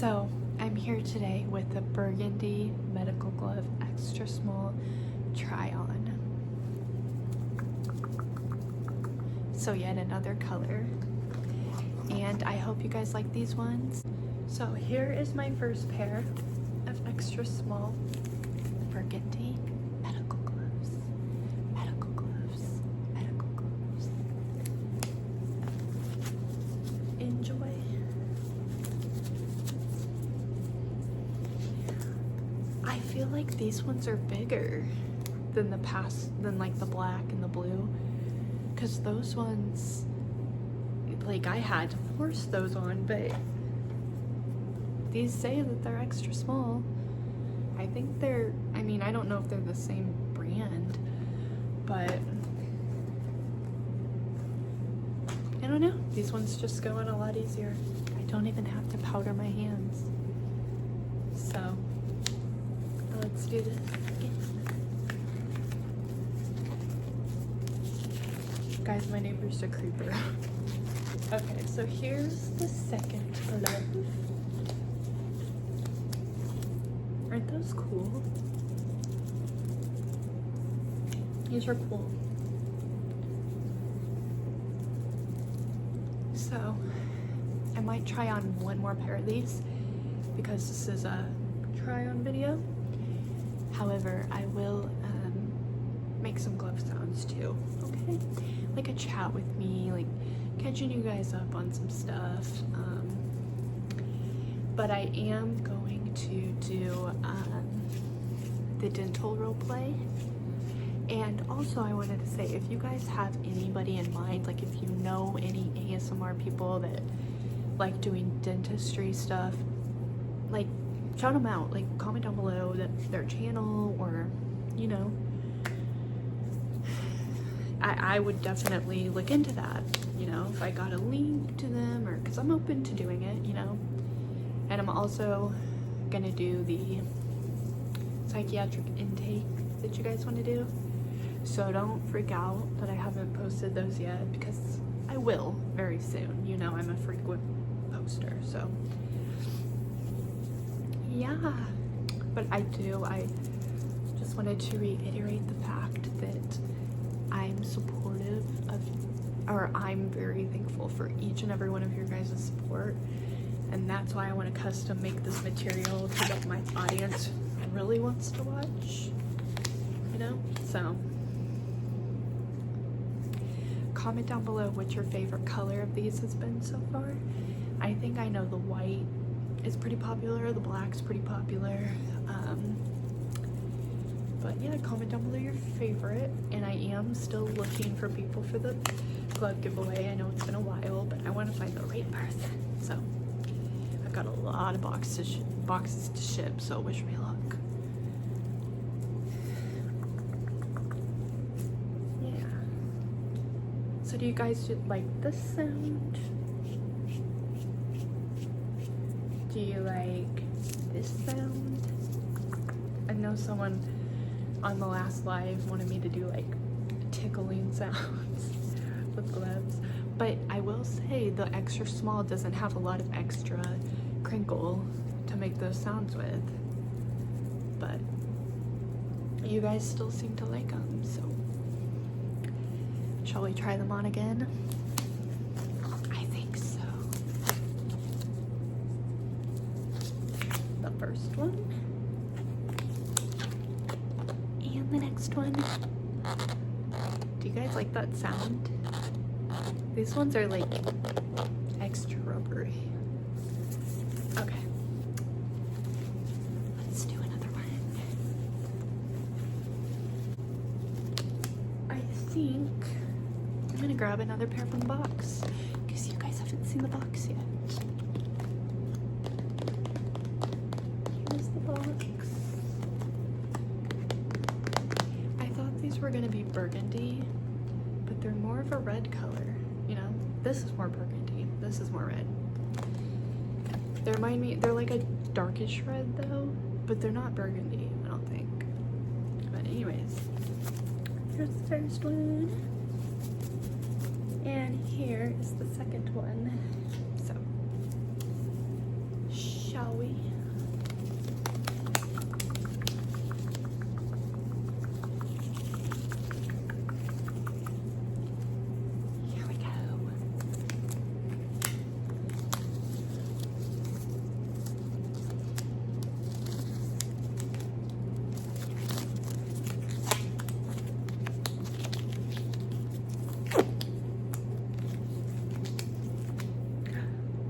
So I'm here today with the Burgundy Medical Glove Extra Small Try-On. So yet another color. And I hope you guys like these ones. So here is my first pair of extra small Burgundy medical gloves. Medical gloves. Medical gloves. Enjoy. I feel like these ones are bigger than than like the black and the blue, because those ones, like, I had to force those on, but these say that they're extra small. I think they're, I mean, I don't know if they're the same brand, but I don't know. These ones just go on a lot easier. I don't even have to powder my hands. So let's do this again. Guys, my neighbor's a creeper. Okay, so here's the second glove. Aren't those cool? These are cool. So I might try on one more pair of these because this is a try-on video. However, I will make some glove sounds too, okay? Like a chat with me, like catching you guys up on some stuff. But I am going to do the dental role play. And also I wanted to say, if you guys have anybody in mind, like if you know any ASMR people that like doing dentistry stuff, like shout them out, like comment down below their channel, or you know, I would definitely look into that, you know, if I got a link to them, or because I'm open to doing it, you know. And I'm also gonna do the psychiatric intake that you guys want to do, so don't freak out that I haven't posted those yet, because I will very soon. You know, I'm a frequent poster, so yeah. But I just wanted to reiterate the fact that I'm supportive of, or I'm very thankful for each and every one of your guys' support, and that's why I want to custom make this material to what my audience really wants to watch, you know. So comment down below what your favorite color of these has been so far. I think I know the white is pretty popular, the black's pretty popular, but yeah, comment down below your favorite. And I am still looking for people for the glove giveaway. I know it's been a while, but I want to find the right person. So I've got a lot of boxes to ship, so wish me luck. Yeah. So do you guys like this sound? Do you like this sound? I know someone on the last live wanted me to do like tickling sounds with gloves, but I will say the extra small doesn't have a lot of extra crinkle to make those sounds with, but you guys still seem to like them, so shall we try them on again? I think so. The first one and the next one. Do you guys like that sound? These ones are like extra rubbery. Okay, let's do another one. I think I'm gonna grab another pair from the box, because you guys haven't seen the box yet. Here's the box. I thought these were gonna be burgundy, but they're more of a red color, you know? This is more burgundy, this is more red. They remind me, they're like a darkish red though, but they're not burgundy, I don't think. But anyways, here's the first one. And here is the second one. So, shall shall we? Here we go.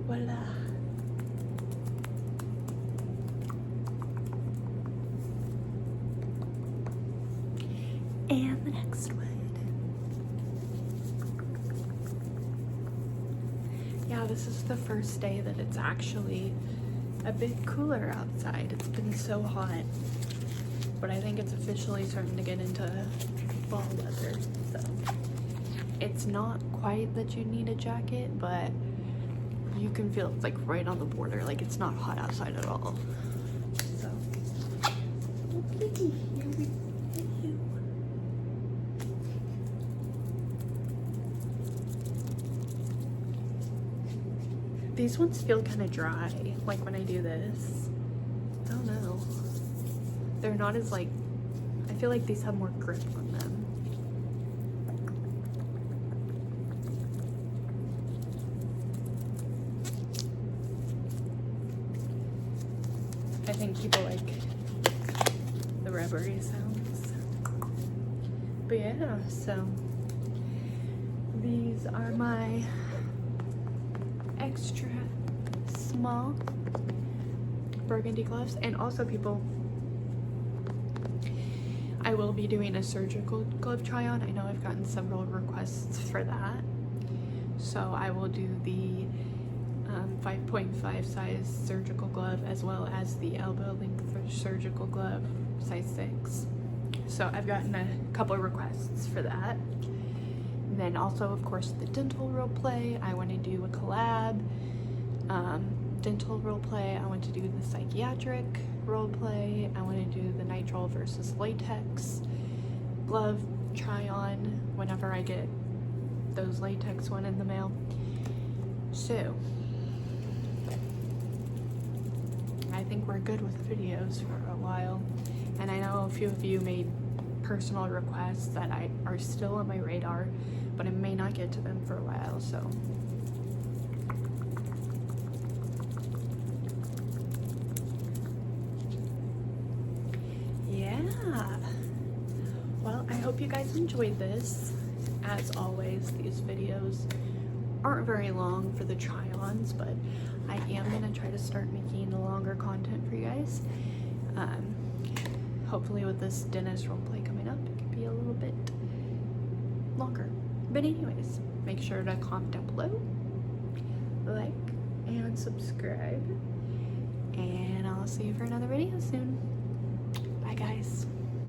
Voila. And the next one. Yeah, this is the first day that it's actually a bit cooler outside. It's been so hot. But I think it's officially starting to get into fall weather. So it's not quite that you need a jacket, but you can feel it's like right on the border. Like it's not hot outside at all. So okay, here we go. These ones feel kind of dry, like when I do this. I don't know. They're not as like, I feel like these have more grip on them. I think people like the rubbery sounds. But yeah, so these are my extra small burgundy gloves. And also people, I will be doing a surgical glove try on. I know I've gotten several requests for that. So I will do the 5.5 size surgical glove as well as the elbow length surgical glove size 6. So I've gotten a couple of requests for that. And then also, of course, the dental role play. I want to do a collab dental role play. I want to do the psychiatric role play. I want to do the nitrile versus latex glove try on whenever I get those latex one in the mail. So I think we're good with videos for a while. And I know a few of you made personal requests that are still on my radar, but I may not get to them for a while, so. Yeah. Well, I hope you guys enjoyed this. As always, these videos aren't very long for the try-ons, but I am gonna try to start making longer content for you guys. Hopefully with this dentist roleplay coming up, it could be a little bit longer. But anyways, make sure to comment down below, like, and subscribe. And I'll see you for another video soon. Bye guys.